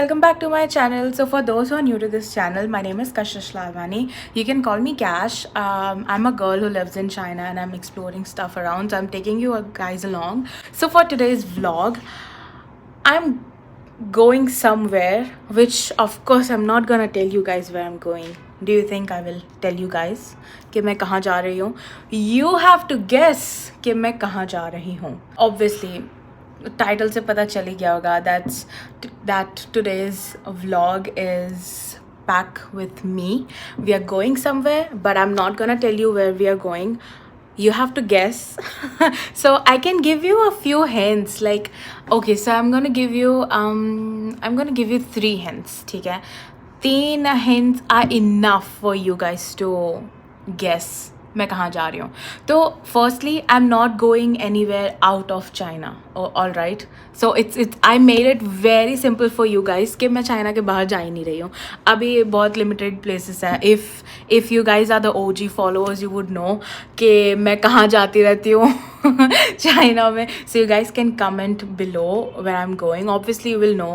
welcome back to my channel. So for those who are new to this channel, my name is Kashish Lalwani. You can call me Cash. I'm a girl who lives in China and I'm exploring stuff around, so I'm taking you guys along. So for today's vlog, I'm going somewhere, which of course I'm not gonna tell you guys where I'm going. Do you think I will tell you guys कि मैं कहाँ जा रही हूँ? You have to guess कि मैं कहाँ जा रही हूँ. Obviously, टाइटल से पता चल ही गया होगा that today's vlog is back with me. We are going somewhere, but I'm not gonna tell you where we are going. You have to guess. So I can give you a few hints. Like, okay, so I'm gonna give you 3 hints. ठीक है, 3 hints are enough for you guys to guess मैं कहाँ जा रही हूँ. तो firstly I am not going anywhere out of China. All right, so it's I made it very simple for you guys कि मैं चाइना के बाहर जा ही नहीं रही हूँ. अभी बहुत लिमिटेड प्लेसेस है. If you guys are the OG followers you would know कि मैं कहाँ जाती रहती हूँ चाइना में. So you guys can comment below where I am going. Obviously you will know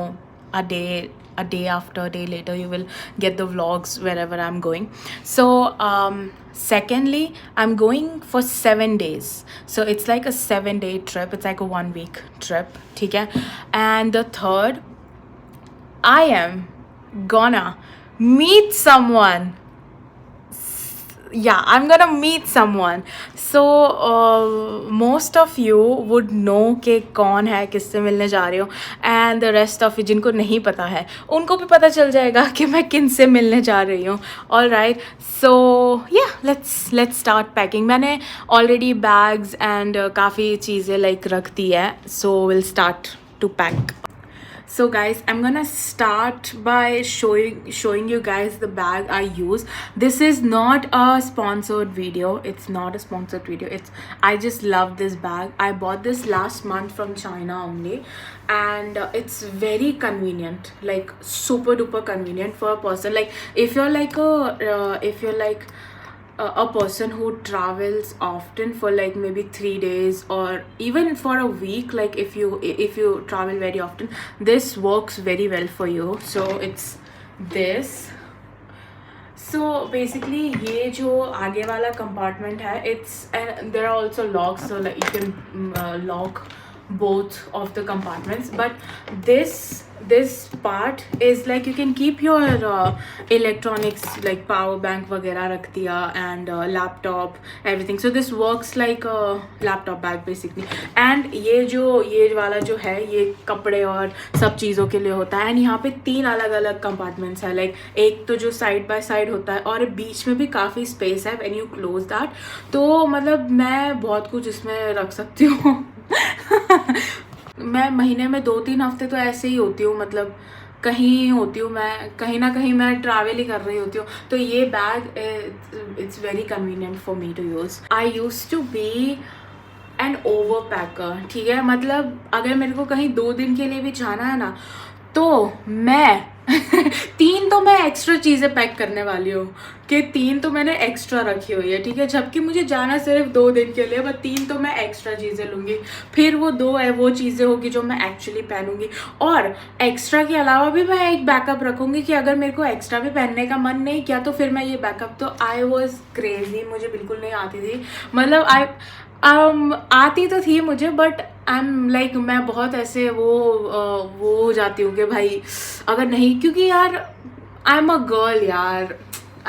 a day after, a day later, you will get the vlogs wherever I'm going. So secondly, I'm going for 7 days, so it's like a 7-day trip. It's like a 1-week trip, ठीक है. And the third, I am gonna meet someone. Yeah, I'm gonna meet someone. So most of you would know कि कौन है, किससे मिलने जा रही हूँ. And the rest of you जिनको नहीं पता है उनको भी पता चल जाएगा कि मैं किन से मिलने जा रही हूँ. All right, so yeah, let's start packing. मैंने already bags and काफ़ी चीज़ें like रख दी है. So we'll start to pack. So guys, I'm gonna start by showing you guys the bag I use. This is not a sponsored video. It's not a sponsored video. I just love this bag. I bought this last month from China only, and it's very convenient, like super duper convenient for a person. Like if you're like a person who travels often for like maybe 3 days or even for a week, like if you travel very often, this works very well for you. So it's this. So basically ये जो आगे वाला compartment है, and there are also locks, so like you can lock both of the compartments. But this part is like you can keep your electronics like power bank वगैरह रख दिया and laptop, everything. So this works like a laptop bag basically. And ये वाला जो है ये कपड़े और सब चीज़ों के लिए होता है. एंड यहाँ पे 3 अलग अलग कंपार्टमेंट्स है. लाइक एक तो जो साइड बाय साइड होता है और बीच में भी काफ़ी स्पेस है व्हेन यू क्लोज दैट. तो मतलब मैं बहुत कुछ इसमें रख सकती हूँ. मैं महीने में 2-3 हफ्ते तो ऐसे ही होती हूँ, मतलब कहीं होती हूँ मैं, कहीं ना कहीं मैं ट्रैवल ही कर रही होती हूँ. तो ये bag it's very convenient for me to use. I used to be an over packer. ठीक है, मतलब अगर मेरे को कहीं 2 दिन के लिए भी जाना है ना, तो मैं 3 तो मैं एक्स्ट्रा चीज़ें पैक करने वाली हूँ कि 3 तो मैंने एक्स्ट्रा रखी हुई है. ठीक है, जबकि मुझे जाना सिर्फ 2 दिन के लिए, बट 3 तो मैं एक्स्ट्रा चीज़ें लूँगी. फिर वो 2 है वो चीज़ें होगी जो मैं एक्चुअली पहनूंगी. और एक्स्ट्रा के अलावा भी मैं एक बैकअप रखूँगी कि अगर मेरे को एक्स्ट्रा भी पहनने का मन नहीं किया तो फिर मैं ये बैकअप. तो आई वॉज क्रेजी, मुझे बिल्कुल नहीं आती थी. मतलब आती तो थी मुझे, बट आई एम लाइक मैं बहुत ऐसे वो हो जाती हूँ कि भाई अगर नहीं, क्योंकि यार आई एम अ गर्ल यार,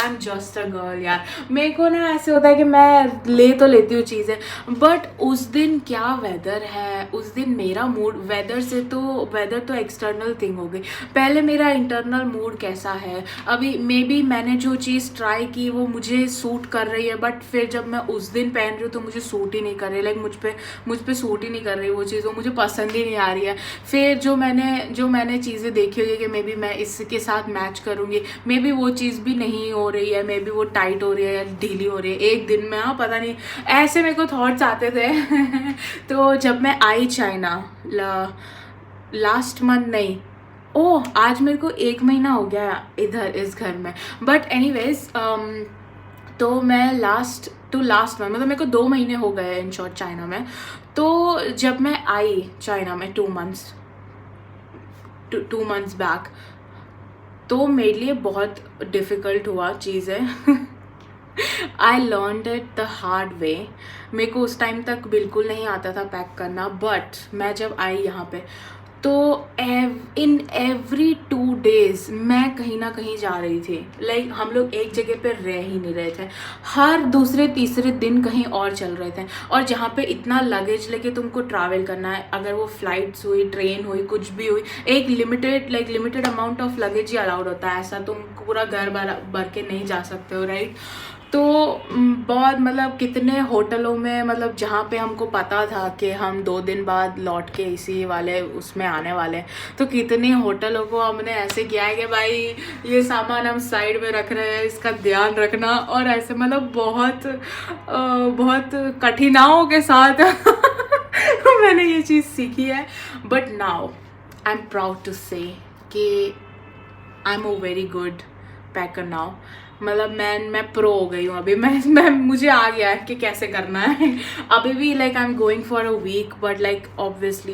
I am just a girl यार. मेरे को ना ऐसे होता है कि मैं ले तो लेती हूँ चीज़ें, बट उस दिन क्या वेदर है, उस दिन मेरा मूड, वेदर तो एक्सटर्नल थिंग हो गई. पहले मेरा इंटरनल मूड कैसा है. अभी मे बी मैंने जो चीज़ ट्राई की वो मुझे सूट कर रही है, बट फिर जब मैं उस दिन पहन रही हूँ तो मुझे सूट ही नहीं कर रही. लाइक मुझ पे सूट ही नहीं कर रही वो चीज़, वो मुझे पसंद ही नहीं आ रही है. फिर जो मैंने चीज़ें देखी हुई है कि मे बी मैं इसके साथ मैच करूँगी, मे बी वो चीज़ भी नहीं हो रही है, मे बी वो टाइट हो रही है या ढीली हो रही है एक दिन में. हाँ, पता नहीं, ऐसे मेरे को थॉट्स आते थे. तो जब मैं आई चाइना लास्ट मंथ, नहीं, ओह आज मेरे को 1 महीना हो गया इधर इस घर में. बट एनीवेज तो मैं लास्ट मंथ, मतलब मेरे को 2 महीने हो गए इन शॉर्ट चाइना में. तो जब मैं आई चाइना में 2 months बैक, तो मेरे लिए बहुत डिफ़िकल्ट हुआ चीज़ें। I learned it the hard way. मेरे को उस टाइम तक बिल्कुल नहीं आता था पैक करना, बट मैं जब आई यहाँ पे तो इन एवरी 2 days मैं कहीं ना कहीं जा रही थी। लाइक हम लोग एक जगह पे रह ही नहीं रहे थे, हर दूसरे तीसरे दिन कहीं और चल रहे थे। और जहाँ पे इतना लगेज लेके तुमको ट्रैवल करना है, अगर वो फ्लाइट्स हुई, ट्रेन हुई, कुछ भी हुई, एक limited amount of luggage he allowed होता है। ऐसा तुम पूरा घर भर के नहीं जा सकते हो, राइट। तो बहुत मतलब कितने होटलों में, मतलब जहाँ पे हमको पता था कि हम 2 दिन बाद लौट के इसी वाले उसमें आने वाले हैं, तो कितने होटलों को हमने ऐसे किया है कि भाई ये सामान हम साइड में रख रहे हैं, इसका ध्यान रखना। और ऐसे मतलब बहुत कठिनाइयों के साथ मैंने ये चीज़ सीखी है। But now I am proud to say कि I am a very good packer now. मतलब मैं प्रो हो गई हूँ अभी। मैं मुझे आ गया है कि कैसे करना है। अभी भी like I am going for a week, but like obviously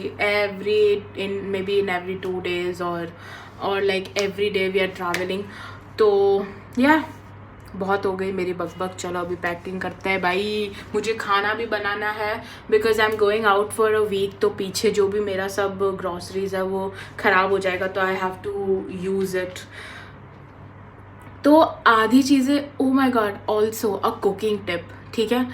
in every 2 days और like every day we are travelling. तो या बहुत हो गई मेरी बकबक। चलो अभी पैकिंग करते हैं भाई। मुझे खाना भी बनाना है because I am going out for a week. तो पीछे जो भी मेरा सब ग्रॉसरीज है वो ख़राब हो जाएगा, तो I have to use it. तो आधी चीज़ें, oh my God, also a cooking tip, ठीक है।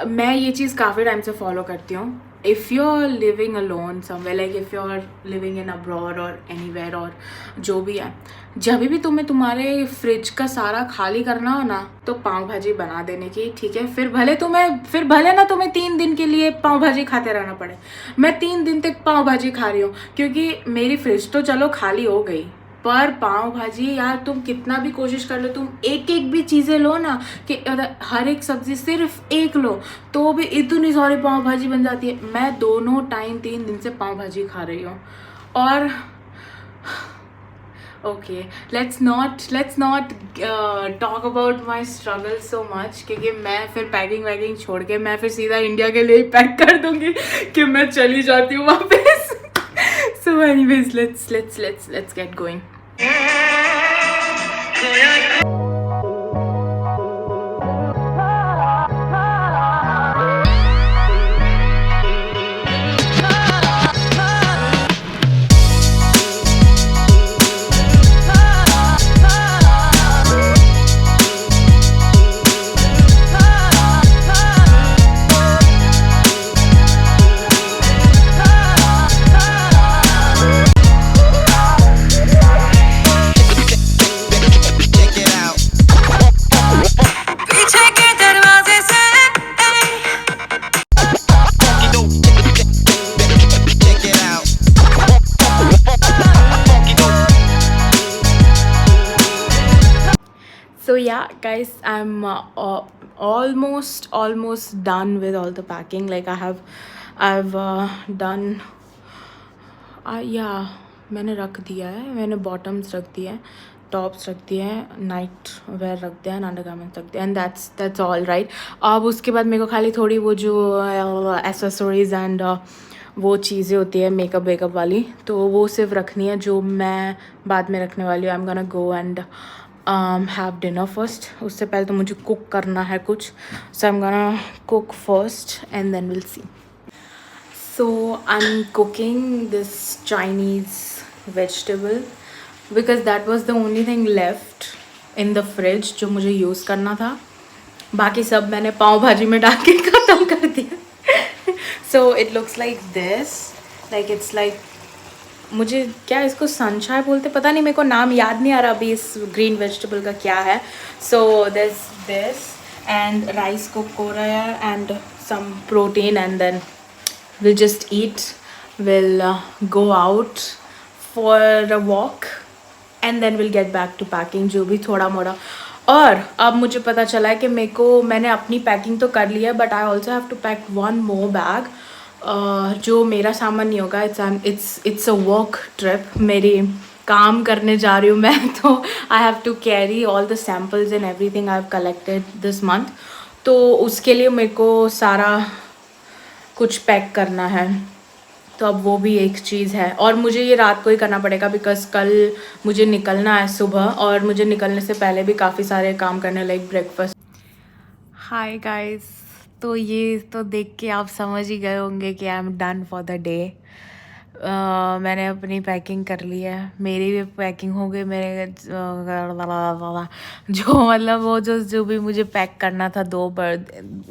मैं ये चीज़ काफ़ी टाइम से फॉलो करती हूँ। If you are living alone somewhere, like if you are living in abroad और एनीवेयर और जो भी है, जब भी तुम्हें तुम्हारे फ्रिज का सारा खाली करना हो ना, तो पाव भाजी बना देने की, ठीक है। फिर भले ना तुम्हें 3 दिन के लिए पाव भाजी खाते रहना पड़े। मैं 3 दिन तक पाव भाजी खा रही हूँ, क्योंकि मेरी फ्रिज तो चलो खाली हो गई, पर पाव भाजी यार तुम कितना भी कोशिश कर लो, तुम एक एक भी चीज़ें लो ना, कि हर एक सब्जी सिर्फ एक लो तो भी इतनी सारी पाव भाजी बन जाती है। मैं दोनों टाइम 3 दिन से पाव भाजी खा रही हूँ। और okay, let's not talk about my struggle so much, क्योंकि मैं फिर पैकिंग वैकिंग छोड़ के मैं फिर सीधा इंडिया के लिए ही पैक कर दूंगी कि मैं चली जाती हूँ वापस। So anyways, let's get going. So yeah, guys, I'm almost done with all the packing. Like I've done. Yeah, मैंने रख दिया है। मैंने बॉटम्स रख दिए हैं, टॉप्स रख दिए हैं, नाइट वेयर रख दिया है, अंडरगारमेंट्स रख दिया, एंड दैट्स ऑल राइट। अब उसके बाद मेरे को खाली थोड़ी वो जो एसेसरीज एंड वो चीज़ें होती है मेकअप वेकअप वाली, तो वो सिर्फ रखनी है, जो मैं बाद में रखने वाली हूँ। I am gonna go and have dinner first. उससे पहले तो मुझे कुक करना है कुछ, so I am gonna cook first and then will see. So I'm cooking this Chinese vegetable because that was the only thing left in the fridge जो मुझे use करना था। बाकी सब मैंने पाव भाजी में डाल के ख़त्म कर दिया। So it looks like this, like it's like, मुझे क्या इसको संचाय बोलते पता नहीं, मेरे को नाम याद नहीं आ रहा अभी इस ग्रीन वेजिटेबल का क्या है। So there's this and rice cook हो रहा है and some protein, and then we'll just eat, we'll go out for a walk and then we'll get back to packing जो भी थोड़ा मोड़ा। और अब मुझे पता चला है कि मैंने अपनी पैकिंग तो कर लिया है, but I also have to pack 1 more bag, जो मेरा सामान नहीं होगा। इट्स अ वर्क ट्रिप, मेरी काम करने जा रही हूँ मैं, तो I have to carry all the samples and everything I have collected this month. तो उसके लिए मेरे को सारा कुछ पैक करना है। तो अब वो भी एक चीज़ है, और मुझे ये रात को ही करना पड़ेगा बिकॉज कल मुझे निकलना है सुबह, और मुझे निकलने से पहले भी काफ़ी सारे काम करने, लाइक ब्रेकफास्ट। हाय गाइस, तो ये तो देख के आप समझ ही गए होंगे कि I am done for the day. मैंने अपनी पैकिंग कर ली है, मेरी भी पैकिंग हो गई, मेरे जो मतलब वो जो भी मुझे पैक करना था,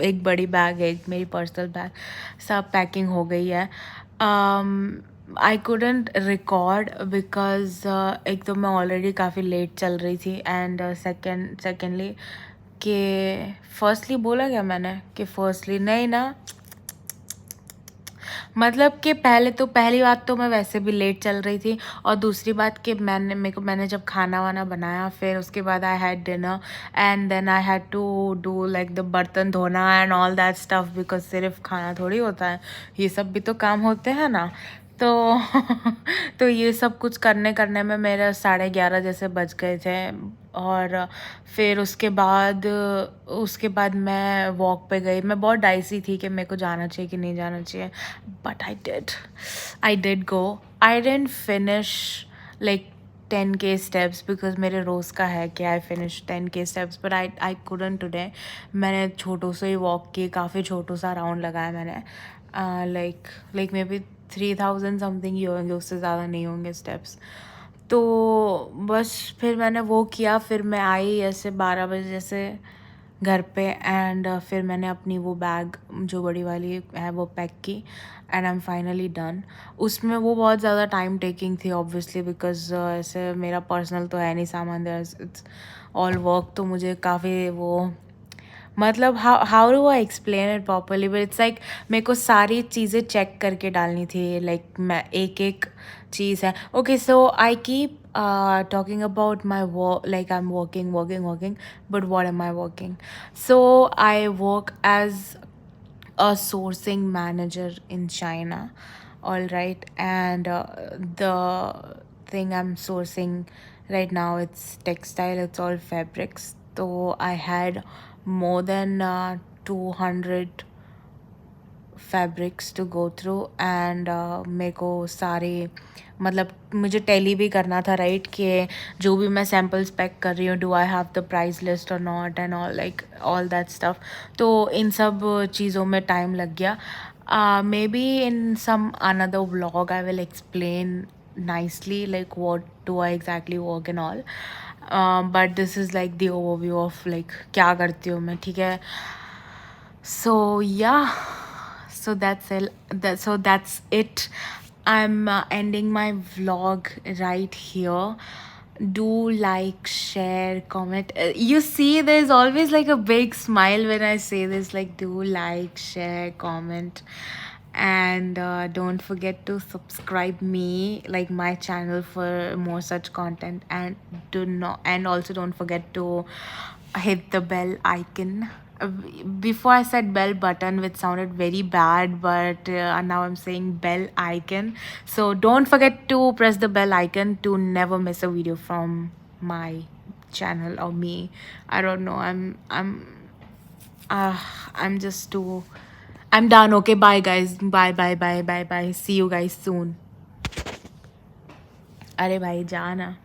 एक बड़ी बैग, एक मेरी पर्सनल बैग, सब पैकिंग हो गई है। आई couldn't रिकॉर्ड बिकॉज एक तो मैं ऑलरेडी काफ़ी लेट चल रही थी, एंड सेकेंडली कि फर्स्टली बोला क्या मैंने कि फर्स्टली नहीं ना, मतलब कि पहली बात तो मैं वैसे भी लेट चल रही थी, और दूसरी बात कि मैंने जब खाना वाना बनाया, फिर उसके बाद I had dinner, and then I had to do like the बर्तन धोना and all that stuff, because सिर्फ खाना थोड़ी होता है, ये सब भी तो काम होते हैं ना। तो तो ये सब कुछ करने करने में मेरा 11:30 जैसे बज गए थे, और फिर उसके बाद मैं वॉक पे गई। मैं बहुत डाइसी थी कि मेरे को जाना चाहिए कि नहीं जाना चाहिए, but I did go. I didn't finish like 10K steps, because मेरे रोज़ का है कि I finish 10K steps, but I couldn't today. मैंने छोटों से ही वॉक किए, काफ़ी छोटो सा राउंड लगाया मैंने, लाइक मे बी 3000 समथिंग ही होंगे, उससे ज़्यादा नहीं होंगे स्टेप्स। तो बस फिर मैंने वो किया, फिर मैं आई ऐसे 12 बजे जैसे घर पे, एंड फिर मैंने अपनी वो बैग जो बड़ी वाली है वो पैक की, and I am finally done. उसमें वो बहुत ज़्यादा टाइम टेकिंग थी ऑब्वियसली, बिकॉज ऐसे मेरा पर्सनल तो है नहीं सामान, इट्स ऑल वर्क, तो मुझे काफ़ी वो, मतलब how do I explain it properly, but it's like मेरे को सारी चीज़ें चेक करके डालनी थी, लाइक मैं एक एक चीज़ है। Okay, so I keep talking about my work, like I'm working, but what am I working? So I work as a sourcing manager in China, all right, and the thing I'm sourcing right now, it's textile, it's all fabrics. So I had more than 200 fabrics to go through, and मेरे को सारे, मतलब मुझे tally भी करना था, right, कि जो भी मैं सैम्पल्स पैक कर रही हूँ, do I have the price list और not, and all like all that stuff. तो इन सब चीज़ों में टाइम लग गया। Maybe in some another vlog I will explain nicely like what do I exactly work and all, but this is like the overview of like क्या करती हूँ मैं, ठीक है। So yeah, so that's it. I'm ending my vlog right here. Do like, share, comment. You see, there's always like a big smile when I say this, like do like, share, comment, and don't forget to subscribe me, like my channel, for more such content, and also don't forget to hit the bell icon. Before I said bell button, which sounded very bad, but now I'm saying bell icon. So don't forget to press the bell icon to never miss a video from my channel or me. I don't know. I'm just too. I'm done. Okay, bye guys. Bye. See you guys soon. अरे भाई जाना.